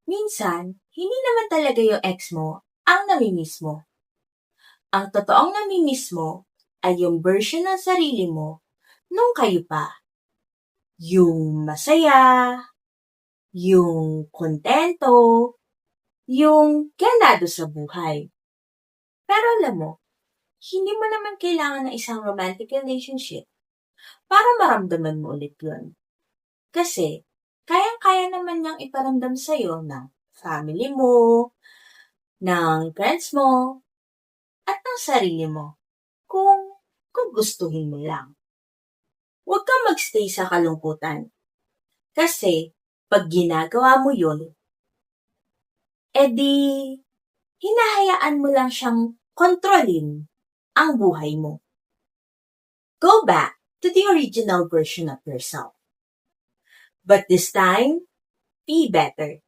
Minsan, hindi naman talaga yung ex mo ang namimiss mo. Ang totoong namimiss mo ay yung version ng sarili mo nung kayo pa. Yung masaya, yung kontento, yung ganado sa buhay. Pero alam mo, hindi mo naman kailangan ng isang romantic relationship para maramdaman mo ulit yun. Kasi, kayang-kaya naman niyang iparamdam sa'yo ng family mo, ng friends mo, at ng sarili mo. Kung gustuhin mo lang. Huwag kang magstay sa kalungkutan. Kasi, pag ginagawa mo yun, edi, hinahayaan mo lang siyang kontrolin ang buhay mo. Go back to the original version of yourself. But this time, be better.